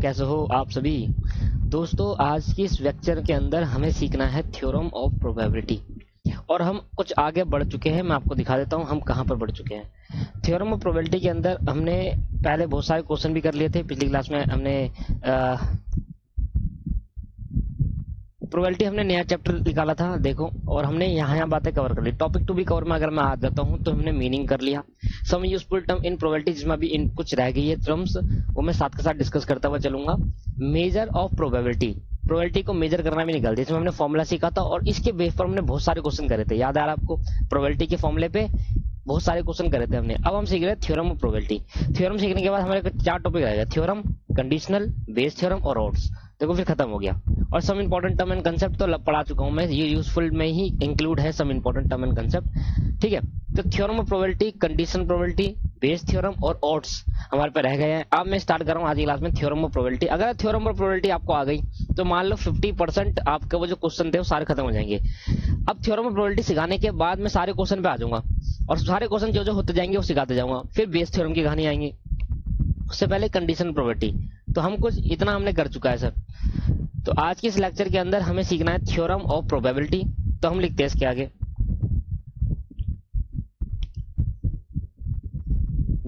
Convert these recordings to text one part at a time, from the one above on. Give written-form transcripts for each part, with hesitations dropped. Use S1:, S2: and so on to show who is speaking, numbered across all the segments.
S1: कैसे हो आप सभी दोस्तों। आज की इस लेक्चर के अंदर हमें सीखना है थ्योरम ऑफ प्रोबेबिलिटी और हम कुछ आगे बढ़ चुके हैं। मैं आपको दिखा देता हूं हम कहां पर बढ़ चुके हैं। थ्योरम ऑफ प्रोबेबिलिटी के अंदर हमने पहले बहुत सारे क्वेश्चन भी कर लिए थे। पिछली क्लास में हमने प्रोबेबिलिटी हमने नया चैप्टर निकाला था देखो, और हमने यहाँ बातें कवर कर ली। टॉपिक टू भी कवर में अगर मैं आ जाता हूँ तो हमने मीनिंग कर लिया। Some useful term in probability, जिसमें भी इन कुछ रह गई है टर्म्स, वो मैं साथ के साथ डिस्कस करता हुआ चलूंगा। मेजर ऑफ प्रोबेबिलिटी को मेजर करना भी निकाल दिया, इसमें हमने फॉर्मूला सीखा था और इसके बेस पर हमने बहुत सारे क्वेश्चन करे थे। याद आ रहा है आपको? प्रोबेबिलिटी के फॉर्मूले पे बहुत सारे क्वेश्चन करे थे हमने। अब हम सीख रहे हैं थ्योरम ऑफ प्रोबेबिलिटी। थ्योरम सीखने के बाद हमारे 4 टॉपिक रहेगा: थ्योरम, कंडीशनल, बेस थ्योरम और ऑड्स। देखो फिर खत्म हो गया। और some important term and concept तो पढ़ा चुका हूं मैं, ये यूजफुल में ही इंक्लूड है some important term and concept. ठीक है, तो theorem of probability, conditional probability, Bayes theorem और ऑड्स हमारे पे रह गए हैं। अब मैं स्टार्ट कर रहा हूँ आज की क्लास में थ्योरम ऑफ प्रोबेबिलिटी। अगर थ्योरम ऑफ प्रोबेबिलिटी आपको आ गई तो मान लो 50% आपके वो जो क्वेश्चन थे वो सारे खत्म हो जाएंगे। अब थ्योरम ऑफ प्रोबेबिलिटी सिखाने के बाद मैं सारे क्वेश्चन पे आ जाऊंगा और सारे क्वेश्चन जो जो होते जाएंगे वो सिखाते जाऊंगा। फिर बेस थ्योरम की कहानी आएंगी, उससे पहले कंडीशनल प्रोबेबिलिटी। तो हम कुछ इतना हमने कर चुका है सर। तो आज के इस लेक्चर के अंदर हमें सीखना है थ्योरम ऑफ प्रोबेबिलिटी। तो हम लिखते हैं इसके आगे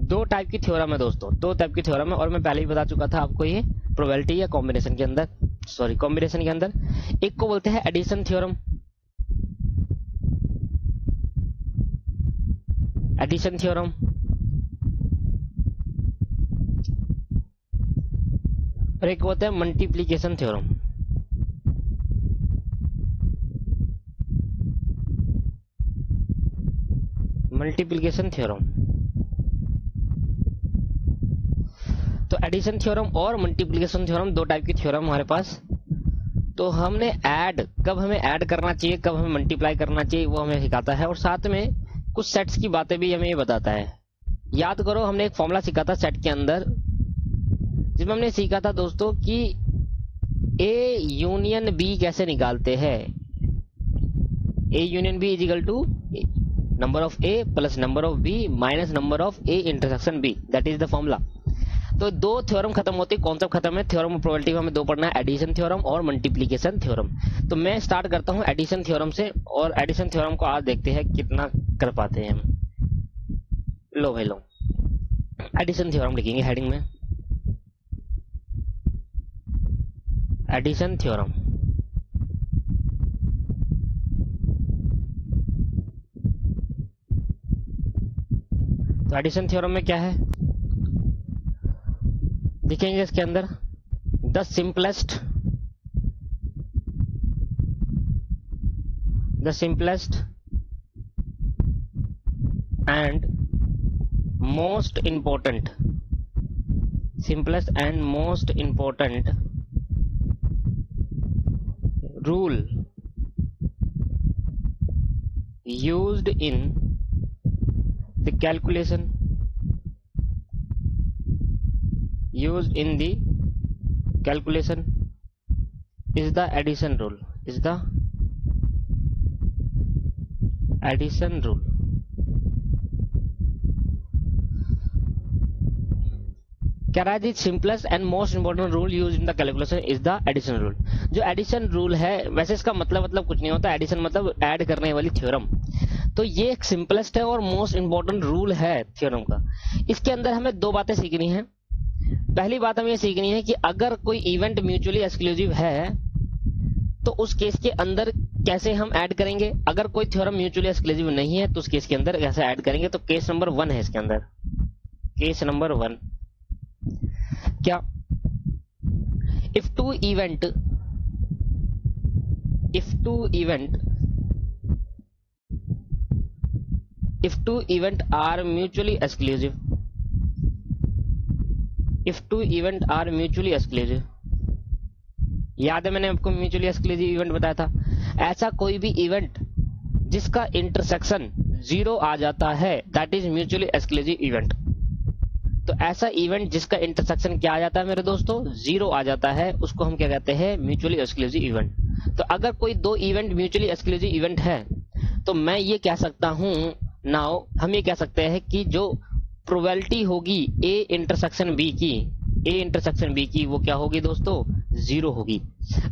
S1: 2 टाइप की थ्योरम है दोस्तों, 2 टाइप की थ्योरम है। और मैं पहले ही बता चुका था आपको, ये प्रोबेबिलिटी या कॉम्बिनेशन के अंदर, कॉम्बिनेशन के अंदर एक को बोलते हैं एडिशन थ्योरम, एडिशन थ्योरम, और एक होता है मल्टीप्लिकेशन थ्योरम। Multiplication theorem. तो एडिशन थ्योरम और मल्टीप्लिकेशन थ्योरम 2 टाइप की थ्योरम हमारे पास। तो हमने कब हमें ऐड करना चाहिए, कब हमें मल्टीप्लाई करना चाहिए, वो हमें सिखाता है। और साथ में कुछ सेट्स की बातें भी हमें ये बताता है। याद करो, हमने एक फॉर्मूला सीखा था सेट के अंदर, जिसमें हमने सीखा था दोस्तों कि ए यूनियन बी कैसे निकालते हैं। A union B is equal to number of A plus number of B minus number of A intersection B, that is the formula. तो 2 थ्योरम खत्म होती है, कॉन्सेप्ट खत्म है। थ्योरम ऑफ प्रोबेबिलिटी में हमें 2 पढ़ना है, एडिशन थ्योरम और मल्टीप्लिकेशन थ्योरम। तो मैं स्टार्ट करता हूं एडिशन थ्योरम से, और एडिशन थ्योरम को आज देखते हैं कितना कर पाते हैं हम। लो भाई लो, एडिशन थ्योरम लिखेंगे हेडिंग में, एडिशन थ्योरम। तो एडिशन थ्योरम में क्या है दिखेंगे इसके अंदर, the simplest and most important rule used in the calculation is the addition rule, कह रहा है the simplest and most important rule use in the calculation is the addition rule. जो एडिशन रूल है, वैसे इसका मतलब कुछ नहीं होता, एडिशन मतलब ऐड करने वाली थ्योरम। तो ये एक सिंपलेस्ट है और मोस्ट इंपोर्टेंट रूल है थ्योरम का। इसके अंदर हमें 2 बातें सीखनी है। पहली बात हमें ये सीखनी है कि अगर कोई इवेंट म्यूचुअली एक्सक्लूसिव है तो उस केस के अंदर कैसे हम ऐड करेंगे। अगर कोई थ्योरम म्यूचुअली एक्सक्लूसिव नहीं है तो उस केस के अंदर कैसे ऐड करेंगे। तो केस नंबर 1 है इसके अंदर, केस नंबर 1 क्या, if two event are mutually exclusive, याद है मैंने आपको म्यूचुअली एक्सक्लूसिव इवेंट बताया था। ऐसा कोई भी इवेंट जिसका इंटरसेक्शन 0 आ जाता है, that is mutually exclusive event. तो ऐसा इवेंट जिसका इंटरसेक्शन क्या आ जाता है मेरे दोस्तों, 0 आ जाता है, उसको हम क्या कहते हैं, म्यूचुअली एक्सक्लूसिव इवेंट। तो अगर कोई 2 इवेंट म्यूचुअली एक्सक्लूसिव इवेंट है तो मैं ये कह सकता हूं, नाउ हम ये कह सकते हैं कि जो प्रोबेबिलिटी होगी ए इंटरसेक्शन बी की, ए इंटरसेक्शन बी की वो क्या होगी दोस्तों, 0 होगी।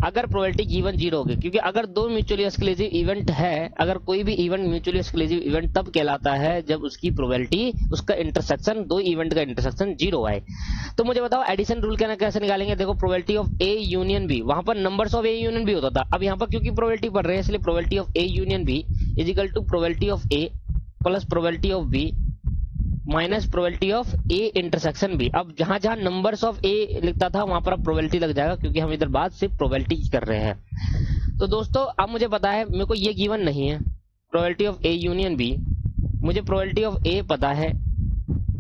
S1: अगर प्रोबेबिलिटी गिवन 0 होगी, क्योंकि अगर दो म्यूचुअली एक्सक्लूसिव इवेंट है, अगर कोई भी इवेंट म्यूचुअली एक्सक्लूसिव इवेंट तब कहलाता है जब उसकी प्रोबेबिलिटी, उसका इंटरसेक्शन, दो इवेंट का इंटरसेक्शन 0 आए। तो मुझे बताओ एडिशन रूल कैसे निकालेंगे। देखो probability of A union B, वहां पर numbers of A union B होता था, अब यहाँ पर क्योंकि प्रोबेबिलिटी पढ़ रहे हैं इसलिए probability of A union B is equal to probability of A plus probability of B minus probability of A intersection B. अब जहां जहां नंबर्स ऑफ ए लिखता था वहां पर अब प्रोबेबिलिटी लग जाएगा, क्योंकि हम इधर बात सिर्फ प्रोबेबिलिटी कर रहे हैं। तो दोस्तों अब मुझे पता है, मेरे को ये गिवन नहीं है probability of A union B, मुझे प्रोबेबिलिटी ऑफ ए पता है,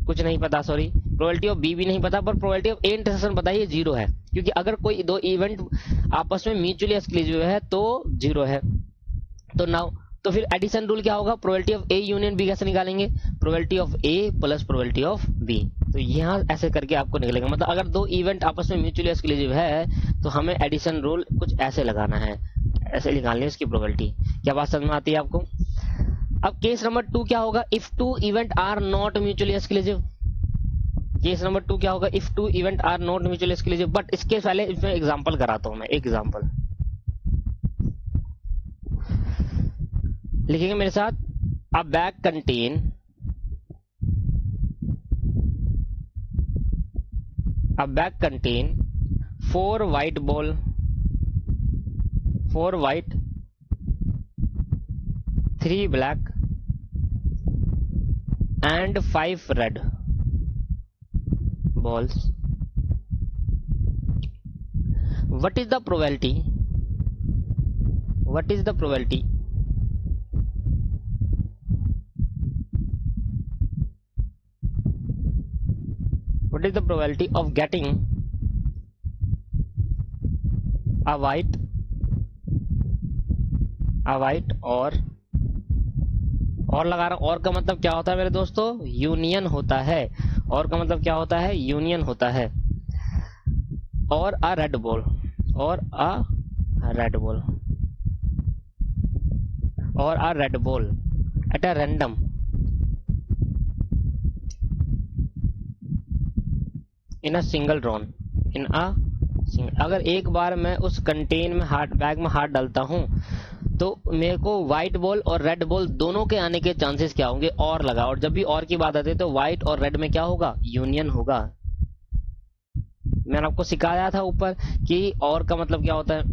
S1: कुछ नहीं पता, सॉरी प्रोबेबिलिटी ऑफ बी भी नहीं पता, पर प्रोबेबिलिटी ऑफ ए इंटरसेक्शन पता है, ये 0 है, क्योंकि अगर कोई दो इवेंट आपस में म्यूचुअली एक्सक्लूसिव है तो 0 है। तो नाउ तो फिर एडिशन रूल क्या होगा, probability of A union B कैसे निकालेंगे, probability of A plus probability of B. तो यहाँ ऐसे करके आपको निकलेगा, मतलब अगर दो इवेंट आपस में म्यूचुअली एक्सक्लूसिव है तो हमें एडिशन रूल कुछ ऐसे लगाना है, ऐसे निकालनी है इसकी प्रोबेबिलिटी। क्या बात समझ में आती है आपको। अब केस नंबर 2 क्या होगा, if two event are not mutually exclusive. Case number 2 क्या होगा, if two event are not mutually exclusive. But इसके पहले इसमें एग्जांपल कराता हूं मैं, एक एग्जांपल लिखेंगे मेरे साथ। अ bag contain four white ball, 4 white, 3 black and 5 red balls. What is the probability? What is the probability of getting a white और लगा रहा हूं। और का मतलब क्या होता है मेरे दोस्तों, यूनियन होता है। और का मतलब क्या होता है, यूनियन होता है। और अ रेड बॉल, और अ रेड बॉल, और a red ball at a random in a single drawn, in a single. अगर एक बार मैं उस कंटेन में बैग में हाथ डालता हूं तो मेरे को व्हाइट बॉल और रेड बॉल दोनों के आने के चांसेस क्या होंगे, और लगा। और जब भी और की बात आती है तो व्हाइट और रेड में क्या होगा, यूनियन होगा। मैंने आपको सिखाया था ऊपर कि और का मतलब क्या होता है।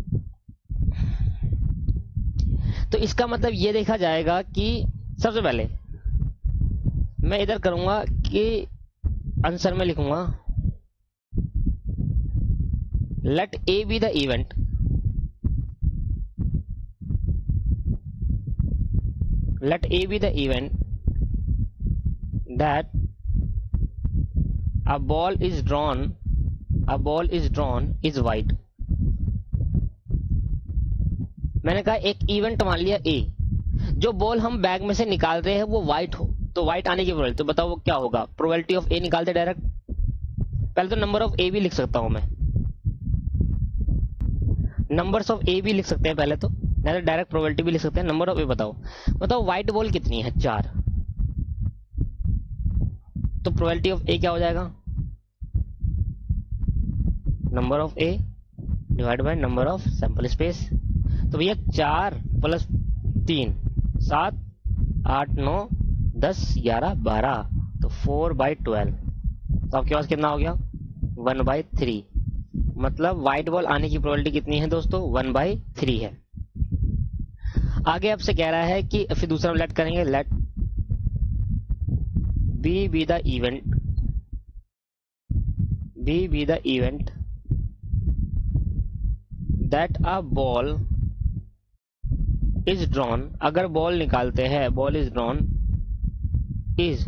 S1: तो इसका मतलब ये देखा जाएगा कि सबसे पहले मैं इधर करूंगा कि आंसर में लिखूंगा let A be the event that a ball is drawn is white। मैंने कहा एक इवेंट मान लिया A, जो बॉल हम बैग में से निकाल रहे हैं वो व्हाइट हो, तो व्हाइट आने की प्रोबेबिलिटी, तो बताओ वो क्या होगा। प्रोबेबिलिटी ऑफ A निकालते डायरेक्ट, पहले तो नंबर ऑफ A भी लिख सकता हूं मैं, नंबर्स ऑफ ए भी लिख सकते हैं पहले तो, नहीं तो डायरेक्ट प्रोबेबिलिटी भी लिख सकते हैं। नंबर ऑफ ए बताओ व्हाइट बॉल कितनी है, 4, तो प्रोबेबिलिटी ऑफ ए क्या हो जाएगा, number of A divide by number of sample space. तो भैया 4 प्लस 3 7 8 9 10 11 12, तो 4/12, तो आपके पास कितना हो गया, 1/3। मतलब व्हाइट बॉल आने की प्रोबेबिलिटी कितनी है दोस्तों, 1/3 है। आगे आपसे कह रहा है कि फिर दूसरा लेट करेंगे, let B be the event that a ball is drawn. अगर बॉल निकालते हैं, बॉल इज ड्रॉन इज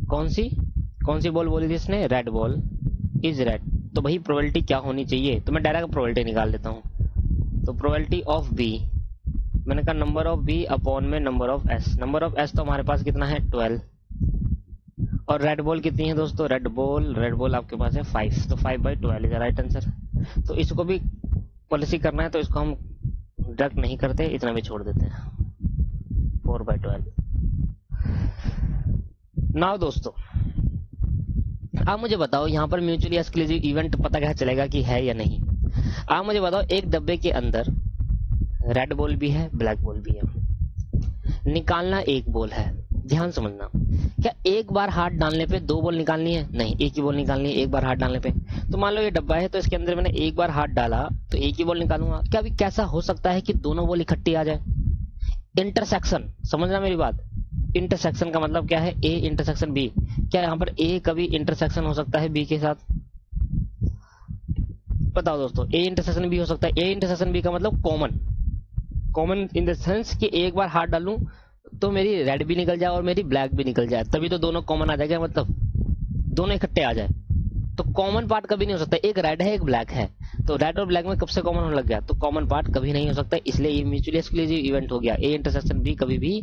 S1: कौन सी बॉल बोली थी इसने, रेड बॉल इज रेड। तो भाई प्रोबेबिलिटी क्या होनी चाहिए, तो मैं डायरेक्ट प्रोबेबिलिटी निकाल देता हूं। तो प्रोबेबिलिटी ऑफ बी, मैंने कहा नंबर ऑफ बी अपॉन में number of S. Number of S तो हमारे पास कितना है, 12। और रेड बॉल कितनी है दोस्तों, रेड बॉल आपके पास है 5, तो 5/12 इज राइट आंसर। तो इसको भी पॉलिसी करना है तो इसको हम डायरेक्ट नहीं करते, इतना भी छोड़ देते हैं, 4/12। नाउ दोस्तों आप मुझे बताओ यहाँ पर म्यूचुअली एक्सक्लूसिव इवेंट पता कैसे चलेगा कि है या नहीं। आप मुझे बताओ, एक डब्बे के अंदर रेड बॉल भी है, ब्लैक बॉल भी है, निकालना एक बॉल है। ध्यान समझना, क्या एक बार हाथ डालने पे दो बॉल निकालनी है? नहीं, एक ही बॉल निकालनी है एक बार हाथ डालने पे। तो मान लो ये डब्बा है, तो इसके अंदर मैंने एक बार हाथ डाला तो एक ही बॉल निकालूंगा। क्या अभी कैसा हो सकता है कि दोनों बॉल इकट्ठी आ जाए? इंटरसेक्शन, समझना मेरी बात। इंटरसेक्शन का मतलब क्या है? A intersection B. क्या यहाँ पर ए कभी इंटरसेक्शन हो सकता है बी के साथ? बताओ दोस्तों, ए इंटरसेक्शन बी हो सकता है? ए इंटरसेक्शन बी का मतलब common, common in the sense कि एक बार हाथ डालूं तो मेरी रेड भी निकल जाए और मेरी ब्लैक भी निकल जाए, तभी तो दोनों कॉमन आ जाएगा, मतलब दोनों इकट्ठे आ जाए। तो कॉमन पार्ट कभी नहीं हो सकता। एक रेड है एक ब्लैक है, तो रेड और ब्लैक में कब से कॉमन होने लग गया? तो कॉमन पार्ट कभी नहीं हो सकता, इसलिए ये म्यूचुअली एक्सक्लूसिव इवेंट हो गया। ए इंटरसेक्शन बी कभी भी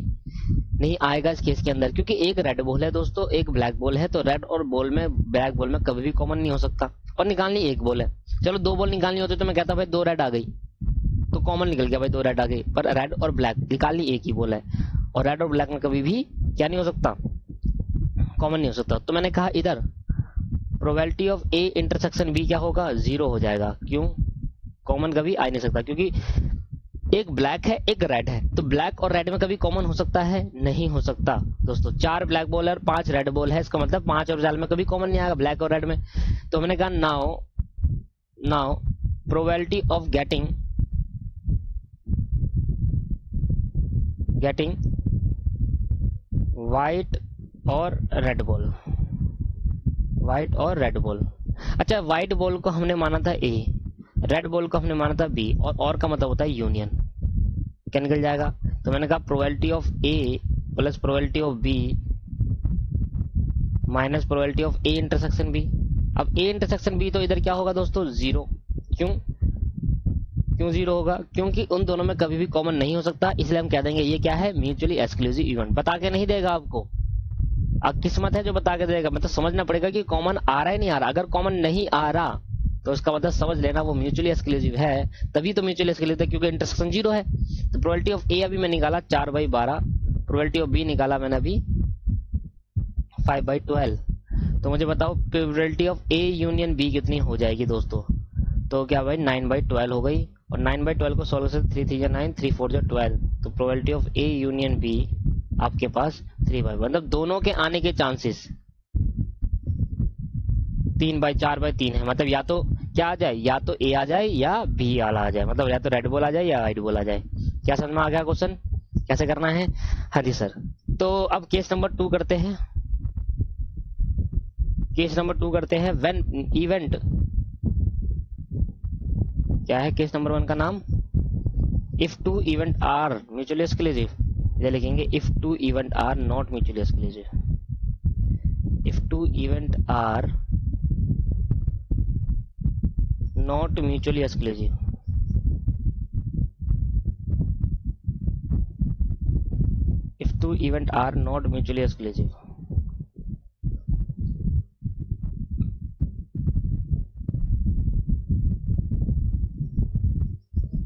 S1: नहीं आएगा इस केस के अंदर, क्योंकि एक रेड बॉल है दोस्तों, एक ब्लैक बॉल है, तो रेड और बॉल में ब्लैक बॉल में कभी भी कॉमन नहीं हो सकता। और निकालनी एक बॉल है। चलो दो बॉल निकालनी होती तो मैं कहता भाई दो रेड आ गई तो कॉमन निकल गया भाई, दो रेड आ गई, पर रेड और ब्लैक निकालनी एक ही बॉल है, और रेड और ब्लैक में कभी भी क्या नहीं हो सकता? कॉमन नहीं हो सकता। तो मैंने कहा इधर probability of A intersection B क्या होगा? 0 हो जाएगा। क्यों? कॉमन कभी आ नहीं सकता, क्योंकि एक ब्लैक है एक रेड है, तो ब्लैक और रेड में कभी कॉमन हो सकता है? नहीं हो सकता दोस्तों। 4 ब्लैक बॉल और 5 रेड बॉल है, इसका मतलब 5 और 4 में कभी कॉमन नहीं आएगा ब्लैक और रेड में। तो मैंने कहा now probability of getting white और रेड बॉल, व्हाइट और रेड बॉल। अच्छा, व्हाइट बॉल को हमने माना था ए, रेड बॉल को हमने माना था बी, और का मतलब होता है यूनियन। क्या निकल जाएगा? तो मैंने कहा probability of A plus probability of B minus probability of A intersection B. अब ए इंटरसेक्शन बी तो इधर क्या होगा दोस्तों? 0। क्यों 0 होगा? क्योंकि उन दोनों में कभी भी कॉमन नहीं हो सकता, इसलिए हम कह देंगे ये क्या है? Mutually exclusive event. बता के नहीं देगा आपको, अब किस्मत है जो बता के देगा, मतलब समझना पड़ेगा कि कॉमन आ रहा है नहीं आ रहा। अगर कॉमन नहीं आ रहा तो उसका मतलब समझ लेना वो म्यूचुअली एक्सक्लूसिव है, तभी तो म्यूचुअली एक्सक्लूसिव है, क्योंकि इंटरसेक्शन 0 है। तो प्रोबेबिलिटी ऑफ ए अभी मैं निकाला 4/12, प्रोबेबिलिटी ऑफ बी निकाला मैंने अभी 5/12। तो मुझे बताओ probability of A union B कितनी हो जाएगी दोस्तों? तो क्या भाई 9/12 हो गई, और 9/12 को सोल्व से 3 3 9 3 4 12, तो probability of A union B आपके पास 3/, मतलब दोनों के आने के चांसेस 3/4/3 है। मतलब या तो क्या आ जाए, या तो ए आ जाए या बी वाला आ जाए, मतलब या तो रेड बॉल आ जाए या व्हाइट बॉल आ जाए। क्या समझ में आ गया क्वेश्चन कैसे करना है? हाँ जी सर। तो अब केस नंबर 2 करते हैं। केस नंबर 2 करते हैं। व्हेन इवेंट, क्या है केस नंबर 1 का नाम? If 2 event are mutually exclusive, ये लिखेंगे if 2 event are not mutually exclusive. If 2 event are not mutually exclusive, if 2 event are not mutually exclusive,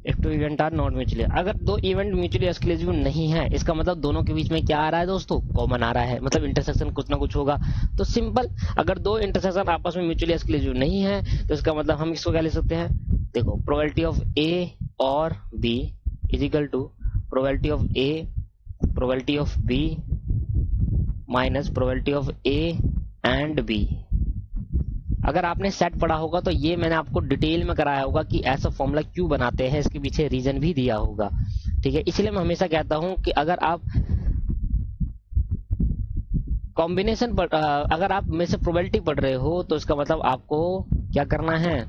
S1: if 2 event are not mutually, अगर दो event mutually exclusive नहीं है, इसका मतलब दोनों के बीच में क्या आ रहा है दोस्तों? कॉमन आ रहा है, मतलब इंटरसेक्शन कुछ ना कुछ होगा। तो सिंपल, अगर दो इंटरसेक्शन आपस में म्यूचुअली एक्सक्लूसिव नहीं है तो इसका मतलब हम इसको क्या ले सकते हैं? देखो, प्रोबेबिलिटी ऑफ ए और B is equal to probability of A probability of B minus probability of A and B. अगर आपने सेट पढ़ा होगा तो ये मैंने आपको डिटेल में कराया होगा कि ऐसा फॉर्मूला क्यों बनाते हैं, इसके पीछे रीजन भी दिया होगा, ठीक है। इसलिए मैं हमेशा कहता हूं कि अगर आप कॉम्बिनेशन अगर आप में से प्रोबेबिलिटी पढ़ रहे हो तो इसका मतलब आपको क्या करना है?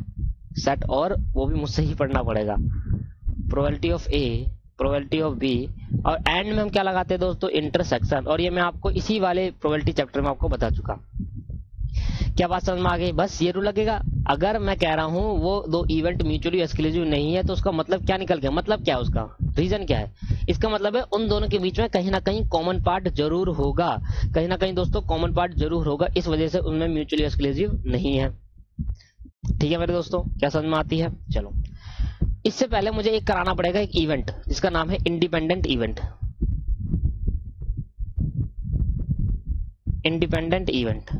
S1: सेट, और वो भी मुझसे ही पढ़ना पड़ेगा। Probability of A probability of B, और एंड में हम क्या लगाते हैं दोस्तों? इंटरसेक्शन। और ये मैं आपको इसी वाले प्रोबेबिलिटी चैप्टर में आपको बता चुका। क्या बात समझ में आ गई? बस ये रूल लगेगा। अगर मैं कह रहा हूं वो दो इवेंट म्यूचुअली एक्सक्लूसिव नहीं है तो उसका मतलब क्या निकल गया? मतलब क्या है उसका? रीजन क्या है? इसका मतलब है उन दोनों के बीच में कहीं ना कहीं कॉमन पार्ट जरूर होगा, कहीं ना कहीं दोस्तों कॉमन पार्ट जरूर होगा, इस वजह से उनमें म्यूचुअली एक्सक्लूसिव नहीं है। ठीक है मेरे दोस्तों, क्या समझ में आती है? चलो, इससे पहले मुझे एक कराना पड़ेगा, एक इवेंट जिसका नाम है इंडिपेंडेंट इवेंट। इंडिपेंडेंट इवेंट,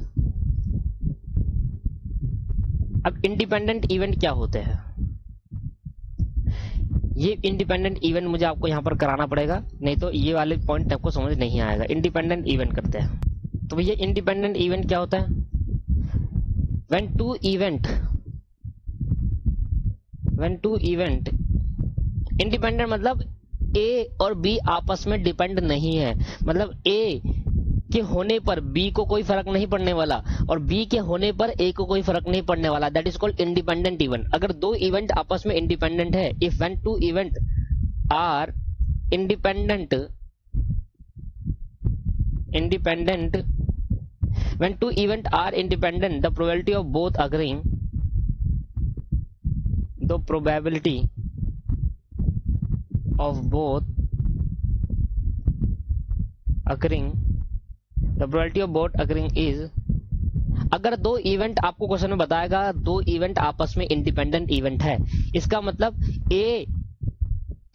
S1: अब इंडिपेंडेंट इवेंट क्या होते हैं, ये इंडिपेंडेंट इवेंट मुझे आपको यहाँ पर कराना पड़ेगा, नहीं तो ये वाले पॉइंट आपको समझ नहीं आएगा। इंडिपेंडेंट इवेंट करते हैं, तो भैया इंडिपेंडेंट इवेंट क्या होता है? व्हेन टू इवेंट इंडिपेंडेंट मतलब ए और बी आपस में डिपेंड नहीं है, मतलब ए के होने पर बी को कोई फर्क नहीं पड़ने वाला और बी के होने पर ए को कोई फर्क नहीं पड़ने वाला, that is called independent event. अगर दो इवेंट आपस में इंडिपेंडेंट है, if when two event are independent when two events are independent, the probability of both occurring is, अगर दो इवेंट आपको क्वेश्चन में बताएगा दो इवेंट आपस में इंडिपेंडेंट इवेंट है, इसका मतलब ए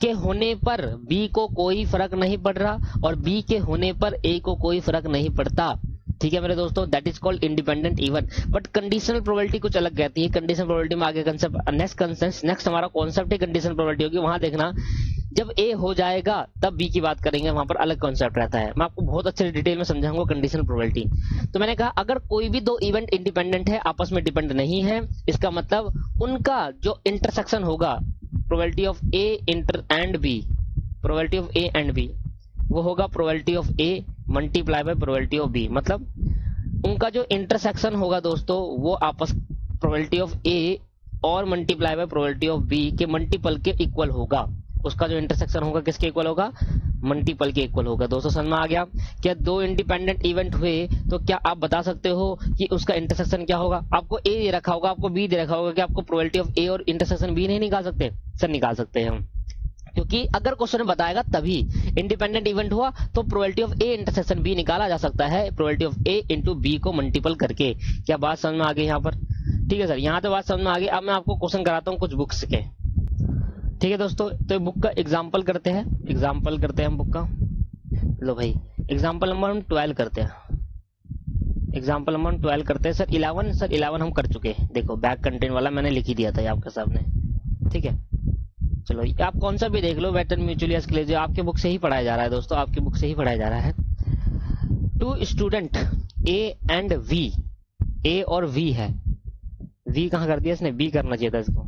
S1: के होने पर बी को कोई फर्क नहीं पड़ रहा और बी के होने पर ए को कोई फर्क नहीं पड़ता। ठीक है मेरे दोस्तों, that is called independent event. But conditional probability कुछ अलग कहती है। कंडीशनल प्रोबेबिलिटी में आगे कंसेप्ट नेक्स्ट हमारा कॉन्सेप्ट है कंडीशनल प्रोबेबिलिटी होगी, वहां देखना जब ए हो जाएगा तब बी की बात करेंगे, वहां पर अलग कॉन्सेप्ट रहता है। मैं आपको बहुत अच्छे डिटेल में समझाऊंगा कंडीशनल प्रोबेबिलिटी। तो मैंने कहा अगर कोई भी दो इवेंट इंडिपेंडेंट है, आपस में डिपेंड नहीं है, इसका मतलब उनका जो इंटरसेक्शन होगा probability of A and B, probability of A and B, वो होगा probability of A multiply by probability of B. मतलब उनका जो इंटरसेक्शन होगा दोस्तों वो आपस प्रोबेबिलिटी ऑफ ए और multiply by probability of B के मल्टीपल के इक्वल होगा। उसका जो इंटरसेक्शन होगा किसके इक्वल होगा? मल्टीपल के इक्वल होगा। दोस्तों समझ में आ गया? क्या दो इंडिपेंडेंट इवेंट हुए तो क्या आप बता सकते हो कि उसका इंटरसेक्शन क्या होगा? आपको ए दे रखा होगा, आपको बी दे रखा होगा, कि आपको प्रोबेबिलिटी ऑफ ए और इंटरसेक्शन बी नहीं निकाल सकते? सर निकाल सकते हैं हम, क्योंकि अगर क्वेश्चन बताएगा तभी इंडिपेंडेंट इवेंट हुआ तो probability of A intersection B निकाला जा सकता है probability of A into B को मल्टीपल करके। क्या बात समझ में आ गई यहाँ पर? ठीक है सर, यहाँ तो बात समझ में आ गई। अब मैं आपको क्वेश्चन कराता हूँ कुछ बुक्स के। ठीक है दोस्तों, तो बुक का एग्जाम्पल करते हैं, हम बुक का। लो भाई एग्जाम्पल नंबर हम 12 करते हैं, एग्जाम्पल नंबर 12 करते हैं। सर 11 हम कर चुके हैं। देखो बैक कंटेंट वाला मैंने लिख ही दिया था आपके सामने। ठीक है, चलो आप कौन सा भी देख लो, वेटर्न म्यूचुअल के लिए जो आपके बुक से ही पढ़ाया जा रहा है दोस्तों, आपकी बुक से ही पढ़ाया जा रहा है। Two student A and B, A और वी है, वी कहां कर दिया इसने? बी करना चाहिए था इसको।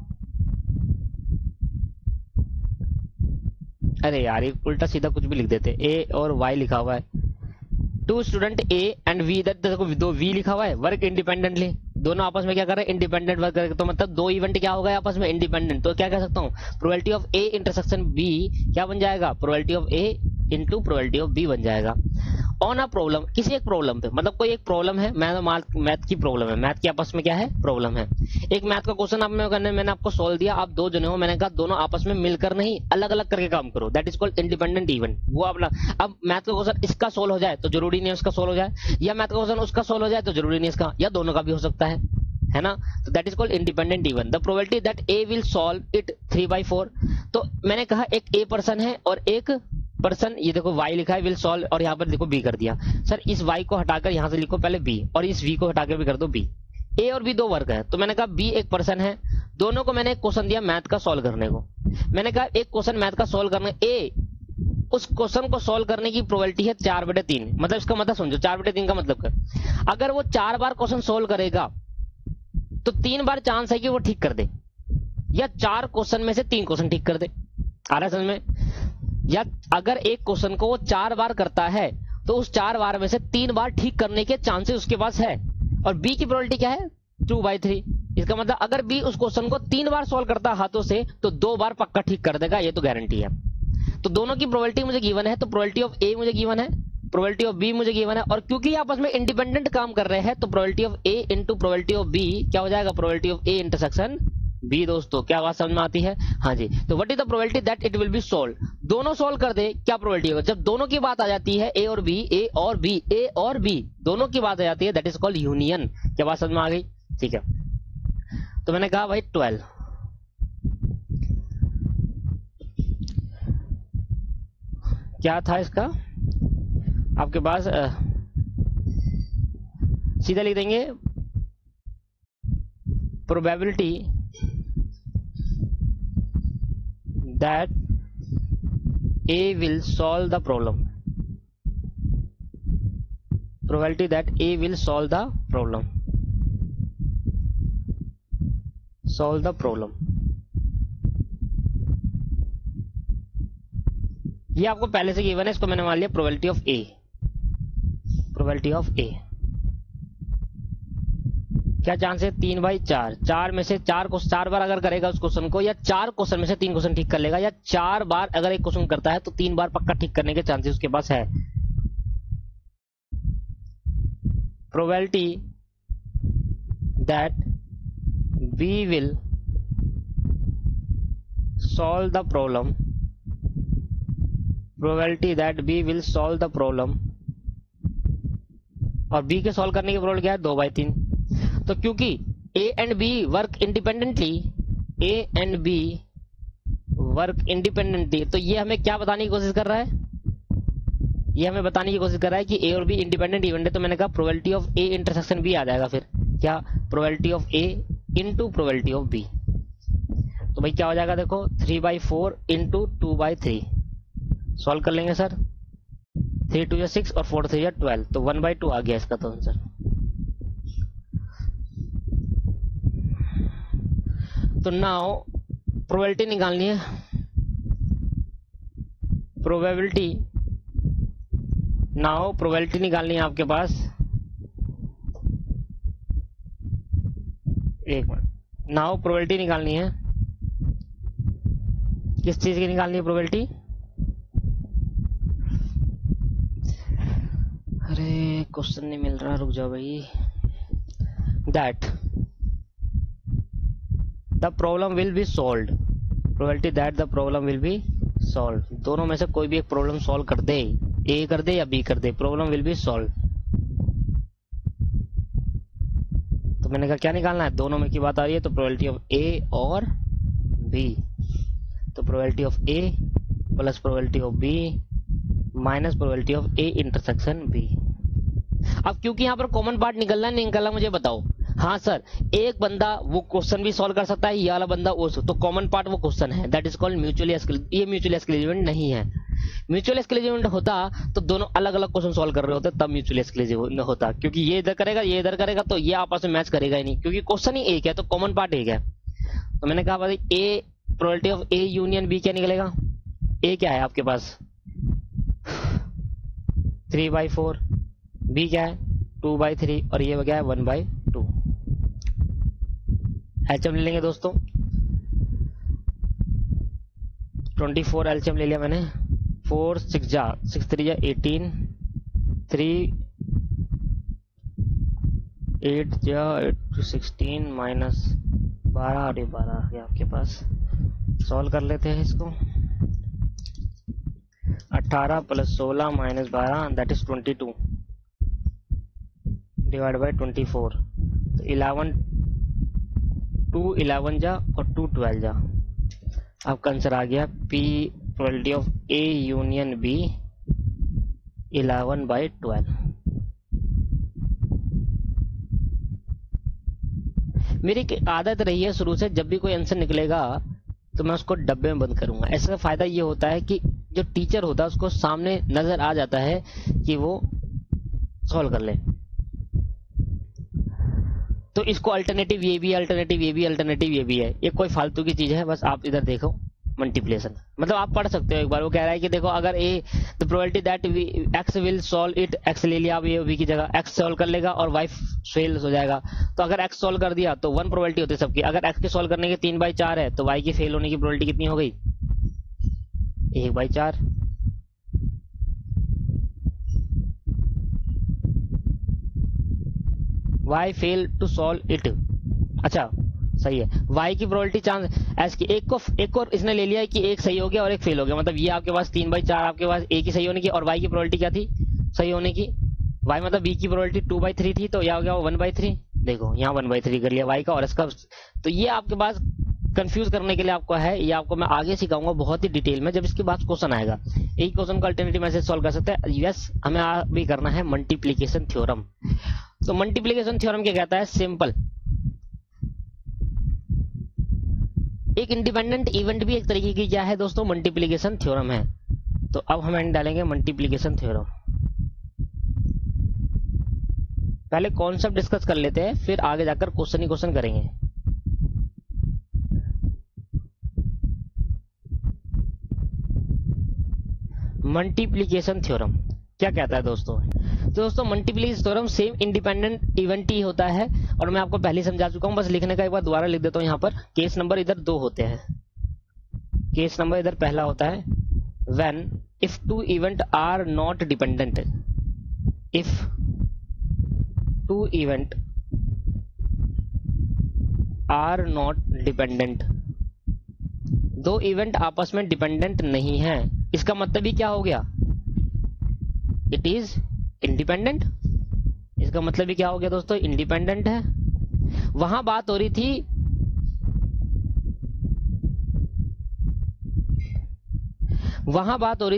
S1: अरे यार ये उल्टा सीधा कुछ भी लिख देते, ए और वाई लिखा हुआ है। Two student A and V, देखो दो वी लिखा हुआ है, वर्क इंडिपेंडेंटली, दोनों आपस में क्या कर रहे हैं? इंडिपेंडेंट वर्क कर रहे हैं। तो मतलब दो इवेंट क्या हो गए आपस में? इंडिपेंडेंट। तो क्या कह सकता हूँ? Probability of A intersection B क्या बन जाएगा? Probability of A into probability of B बन जाएगा। ऑन अ प्रॉब्लम, किसी एक प्रॉब्लम पे, मतलब कोई एक प्रॉब्लम है, मैथ की प्रॉब्लम है, मैथ की आपस में क्या है? प्रॉब्लम है। एक मैथ का क्वेश्चन आप में करने मैंने आपको सोल्व दिया, आप दो जने हो, मैंने कहा दोनों आपस में मिलकर नहीं अलग अलग करके काम करो, that is called independent event. वो अपना, अब मैथ का क्वेश्चन इसका सोल्व हो जाए तो जरूरी नहीं उसका सोल्व हो जाए, या मैथ का क्वेश्चन उसका सोल्व हो जाए तो जरूरी नहीं इसका, या दोनों का भी हो सकता है ना? तो that is called independent event. The probability that A will solve it 3/4। तो मैंने कहा एक ए पर्सन है और एक पर्सन, ये देखो y लिखा है विल सॉल्व, और यहाँ पर देखो b कर दिया। सर इस y को हटाकर यहाँ से लिखो पहले b, और इस v को हटाकर भी कर दो b। a और b दो वर्क है, तो मैंने कहा b एक पर्सन है, दोनों को मैंने एक क्वेश्चन दिया मैथ का सॉल्व करने को। मैंने कहा एक क्वेश्चन मैथ का सॉल्व करने, a उस क्वेश्चन को सॉल्व करने की प्रोबेबिलिटी है 4/3। मतलब इसका मतलब समझो, 4/3 का मतलब क्या? अगर वो 4 बार क्वेश्चन सॉल्व करेगा तो 3 बार चांस है कि वो ठीक कर दे, या 4 क्वेश्चन में से 3 क्वेश्चन ठीक कर दे। आ रहा है समझ में? या अगर एक क्वेश्चन को वो 4 बार करता है तो उस 4 बार में से 3 बार ठीक करने के चांसेस उसके पास है। और बी की प्रोबेबिलिटी क्या है? 2/3। इसका मतलब अगर बी उस क्वेश्चन को 3 बार सॉल्व करता है हाथों से तो 2 बार पक्का ठीक कर देगा, ये तो गारंटी है। तो दोनों की प्रोबेबिलिटी मुझे गिवन है, तो प्रोबेबिलिटी ऑफ ए मुझे गिवन है, प्रोबेबिलिटी ऑफ बी मुझे गिवन है, और क्योंकि आपस में इंडिपेंडेंट काम कर रहे हैं तो probability of A into probability of B क्या हो जाएगा? Probability of A intersection B. दोस्तों क्या बात समझ में आती है? हाँ जी। तो what is the probability that it will be solve? दोनों सॉल्व कर दे, क्या प्रोबेबिलिटी होगा? जब दोनों की बात आ जाती है ए और बी, ए और बी, ए और बी दोनों की बात आ जाती है, दैट इज कॉल्ड यूनियन। क्या बात समझ में आ गई? ठीक है, तो मैंने कहा भाई 12 क्या था इसका आपके पास, सीधा लिख देंगे probability that A will solve the problem. Probability that A will solve the problem. Solve the problem. ये आपको पहले से गिवन है, इसको मैंने मान लिया probability of A. Probability of A. क्या चांस है? 3/4। 4 में से 4 बार अगर करेगा उस क्वेश्चन को, या 4 क्वेश्चन में से 3 क्वेश्चन ठीक कर लेगा, या 4 बार अगर एक क्वेश्चन करता है तो 3 बार पक्का ठीक करने के चांसेस उसके पास है। Probability that B will solve the problem. Probability that B will solve the problem, और बी के सॉल्व करने की प्रोबेबिलिटी क्या है? 2/3। तो क्योंकि A and B work independently, A and B work independently, तो ये हमें क्या बताने की कोशिश कर रहा है? ये हमें बताने की कोशिश कर रहा है कि A और B इंडिपेंडेंट इवेंट है। तो मैंने कहा probability of A intersection B आ जाएगा। फिर क्या? Probability of A into probability of B। तो भाई क्या हो जाएगा? देखो 3/4 इंटू 2/3। सॉल्व कर लेंगे सर। 3 2 6 और 4 3 12, तो 1/2 आ गया इसका तो आंसर। तो नाउ प्रोबेबिलिटी निकालनी है। प्रोबेबिलिटी, नाउ प्रोबेबिलिटी निकालनी है आपके पास। एक मिनट, नाउ प्रोबेबिलिटी निकालनी है। किस चीज की निकालनी है प्रोबेबिलिटी? अरे क्वेश्चन नहीं मिल रहा, रुक जाओ भाई। That the problem will be solved. Probability that the problem will be solve, दोनों में से कोई भी एक प्रॉब्लम सॉल्व कर दे, ए कर दे या बी कर दे, प्रॉब्लम विल बी सॉल्व। तो मैंने कहा क्या निकालना है? दोनों में की बात आ रही है, तो प्रोबेबिलिटी ऑफ ए और बी। तो probability of A plus probability of B minus probability of A intersection B. अब क्योंकि यहाँ पर कॉमन पार्ट निकलना नहीं निकलना मुझे बताओ। हाँ सर, एक बंदा वो क्वेश्चन भी सॉल्व कर सकता है, ये वाला बंदा वो, तो कॉमन पार्ट वो क्वेश्चन है, that is called mutually exclusive. ये म्यूचुअली एक्सक्लूसिव नहीं है। म्यूचुअल एक्सक्लूसिव होता तो दोनों अलग अलग क्वेश्चन सॉल्व कर रहे होते, तब म्यूचुअल एक्सक्लूसिव होता। क्योंकि ये इधर करेगा, ये इधर करेगा, तो ये आपस में मैच करेगा ही नहीं, क्योंकि क्वेश्चन ही एक है, तो कॉमन पार्ट एक है। तो मैंने कहा भाई A probability of A union B क्या निकलेगा? ए क्या है आपके पास? 3/4, बी क्या है? 2/3, और ये क्या है? 1/2। एलसीएम ले लेंगे दोस्तों। 24 एलसीएम ले लिया मैंने। 4 6 जा 6 3 जा 18, 3 8 जा 16 माइनस 12 और 12 आ गया आपके पास। सॉल्व कर लेते हैं इसको। 18 plus 16 minus 12 that is 22 divide by 24। तो 11 2 11 जा और 2 12 जा। आपका आंसर आ गया P probability of A union B 11/12। मेरी एक आदत रही है शुरू से, जब भी कोई आंसर निकलेगा तो मैं उसको डब्बे में बंद करूंगा। ऐसा फायदा ये होता है कि जो टीचर होता है उसको सामने नजर आ जाता है कि वो सॉल्व कर ले। तो इसको अल्टरनेटिव ये भी है, अल्टरनेटिव ये भी, अल्टरनेटिव ये भी है। ये कोई फालतू की चीज है, बस आप इधर देखो मल्टीप्लिकेशन, मतलब आप पढ़ सकते हो एक बार। वो कह रहा है कि देखो अगर A the probability that X will solve it, X ले लिया, अब ए बी की जगह एक्स सॉल्व कर लेगा और वाई फेल हो जाएगा। तो अगर एक्स सॉल्व कर दिया तो 1 प्रोबेबिलिटी होती है सबकी। अगर एक्स के सॉल्व करने के 3/4 है तो वाई की फेल होने की प्रोबेबिलिटी कितनी हो गई? 1/4। Y fail to solve it. अच्छा सही है, y की प्रोबेबिलिटी चांस एस की एक और इसने ले लिया है कि एक सही हो गया और एक फेल हो गया, मतलब ये आपके पास 3/4 आपके पास a की सही होने की, और y की प्रोबेबिलिटी क्या थी सही होने की? y मतलब b की प्रोबेबिलिटी 2/3 थी, तो यह हो गया 1/3। देखो यहाँ 1/3 कर लिया y का और इसका। तो ये आपके पास कंफ्यूज करने के लिए आपको है, ये आपको मैं आगे सिखाऊंगा बहुत ही डिटेल में जब इसके बाद क्वेश्चन आएगा। एक क्वेश्चन को अल्टरनेटिव मैसेज सॉल्व कर सकते हैं। यस, हमें भी करना है मल्टीप्लीकेशन थ्योरम। तो मल्टीप्लीकेशन थ्योरम क्या कहता है? सिंपल, एक इंडिपेंडेंट इवेंट भी एक तरीके की क्या है दोस्तों, मल्टीप्लिकेशन थ्योरम है। तो अब हम डालेंगे मल्टीप्लिकेशन थ्योरम। पहले कॉन्सेप्ट डिस्कस कर लेते हैं, फिर आगे जाकर क्वेश्चन ही क्वेश्चन करेंगे। मल्टीप्लिकेशन थ्योरम क्या कहता है दोस्तों? तो दोस्तों multiplication theorem same independent event ही होता है, और मैं आपको पहले समझा चुका हूं, बस लिखने का एक बार दोबारा लिख देता हूं। यहाँ पर केस नंबर इधर 2 होते हैं। केस नंबर इधर पहला होता है when if two event are not dependent, if two event are not dependent, दो इवेंट आपस में डिपेंडेंट नहीं है, इसका मतलब ही क्या हो गया, इट इज इंडिपेंडेंट। इसका मतलब ही क्या हो गया दोस्तों, इंडिपेंडेंट है। वहां बात हो रही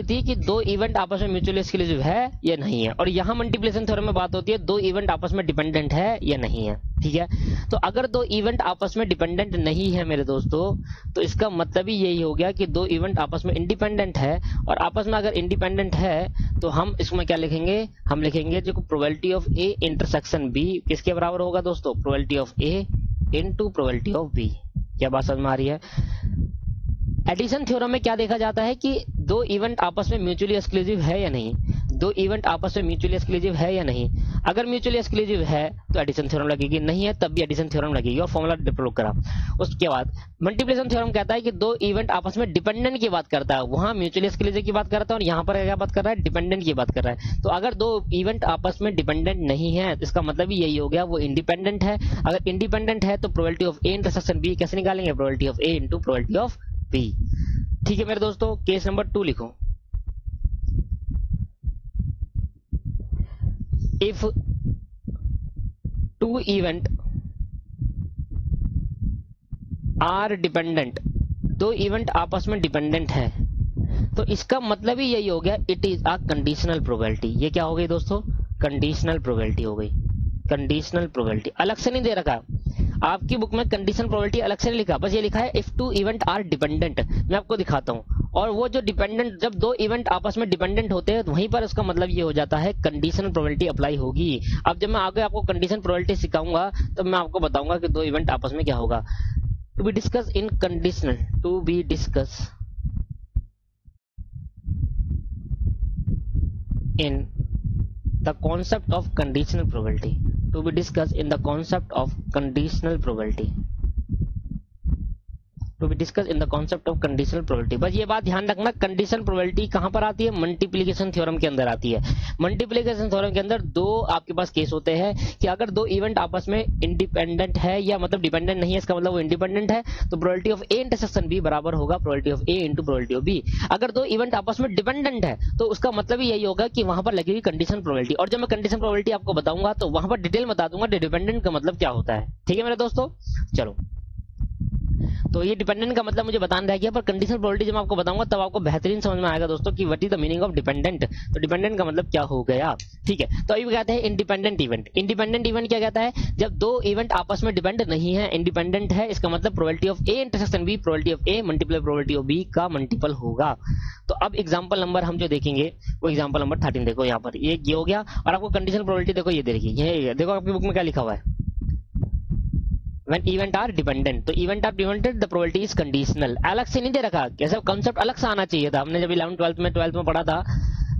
S1: थी कि दो इवेंट आपस में म्यूचुअली एक्सक्लूसिव है या नहीं है, और यहां मल्टीप्लिकेशन थ्योरम में बात होती है दो इवेंट आपस में डिपेंडेंट है या नहीं है। ठीक है, तो अगर दो इवेंट आपस में डिपेंडेंट नहीं है मेरे दोस्तों, तो इसका मतलब ही यही हो गया कि दो इवेंट आपस में इंडिपेंडेंट है, और आपस में अगर इंडिपेंडेंट है तो हम इसमें क्या लिखेंगे, हम लिखेंगे जो probability of A intersection B किसके बराबर होगा दोस्तों, probability of A into probability of B. क्या बात समझ में आ रही है? एडिशन थ्योरम में क्या देखा जाता है कि दो इवेंट आपस में म्यूचुअली एक्सक्लूसिव है या नहीं, दो इवेंट आपस में म्यूचुअली एक्सक्लूसिव है या नहीं। अगर म्यूचुअली एक्सक्लूसिव है तो एडिशन थ्योरम लगेगी, नहीं है तब भी एडिशन थ्योरम लगेगी, और फॉर्मूला प्रयोग करा। उसके बाद मल्टीप्लिकेशन थ्योरम कहता है कि दो इवेंट आपस में डिपेंडेंट की बात करता है, वहां म्यूचुअली एक्सक्लूसिव की बात करता है, और यहाँ पर क्या बात कर रहा है, डिपेंडेंट की बात कर रहा है। तो अगर दो इवेंट आपस में डिपेंडेंट नहीं है, इसका मतलब ही यही हो गया वो इंडिपेंडेंट है। अगर इंडिपेंडेंट है तो probability of A intersection B कैसे निकालेंगे, probability of A into probability of B. ठीक है मेरे दोस्तों, केस नंबर 2 लिखो। If two event are dependent, दो इवेंट आपस में डिपेंडेंट है, तो इसका मतलब ही यही हो गया it is a conditional probability. ये क्या हो गई दोस्तों, कंडीशनल प्रोबेबिलिटी हो गई। कंडीशनल प्रोबेबिलिटी अलग से नहीं दे रखा, आपकी बुक में कंडीशनल प्रोबेबिलिटी अलग से नहीं लिखा, बस ये लिखा है if two event are dependent. मैं आपको दिखाता हूं, और वो जो डिपेंडेंट, जब दो इवेंट आपस में डिपेंडेंट होते हैं तो वहीं पर उसका मतलब ये हो जाता है कंडीशनल प्रोबेबिलिटी अप्लाई होगी। अब जब मैं आगे आपको कंडीशनल प्रोबेबिलिटी सिखाऊंगा तो मैं आपको बताऊंगा कि दो इवेंट आपस में क्या होगा। To be discuss in conditional, to be discuss in the concept of conditional probability, to be discussed in the concept of conditional probability, to be discussed in the concept of conditional probability। बस ये बात ध्यान रखना, conditional probability कहां पर आती है, multiplication theorem के अंदर आती है। मल्टीप्लिकेशन थ्योरम के अंदर दो आपके पास केस होते हैं कि अगर दो इवेंट आपस में इंडिपेंडेंट है या मतलब डिपेंडेंट नहीं है, इसका मतलब वो इंडिपेंडेंट है, तो probability of A intersection B बराबर होगा probability of A into probability of B. अगर दो इवेंट आपस में डिपेंडेंट है तो उसका मतलब ही यही होगा कि वहां पर लगेगी कंडीशनल प्रोबेबिलिटी, और जब मैं कंडीशनल प्रोबेबिलिटी आपको बताऊंगा तो वहां पर डिटेल बता दूंगा डिपेंडेंट का मतलब क्या होता है। ठीक है मेरे दोस्तों, चलो तो ये डिपेंडेंट का मतलब मुझे बताना रह गया, पर कंडीशनल प्रोबेबिलिटी जब आपको बताऊंगा तब आपको बेहतरीन समझ में आएगा दोस्तों कि what is the meaning of dependent. तो डिपेंडेंट का मतलब क्या हो गया, ठीक है। तो अभी कहते हैं इंडिपेंडेंट इवेंट। इंडिपेंडेंट इवेंट क्या कहता है, जब दो इवेंट आपस में डिपेंड नहीं है, इंडिपेंडेंट है, इसका मतलब probability of A intersection B, probability of A multiply probability of B का मल्टीपल होगा। तो अब एग्जाम्पल नंबर हम जो देखेंगे वो एग्जाम्पल नंबर 13 देखो, यहाँ पर ये हो गया, और आपको कंडीशनल प्रोबेबिलिटी देखो, ये देखिए, ये देखो आपकी बुक में क्या लिखा हुआ है, when event are dependent, तो event are dependent the probability is conditional। अलग से नहीं दे रखा, कैसे कंसेप्ट अलग से आना चाहिए था। हमने जब 11 12 में पढ़ा था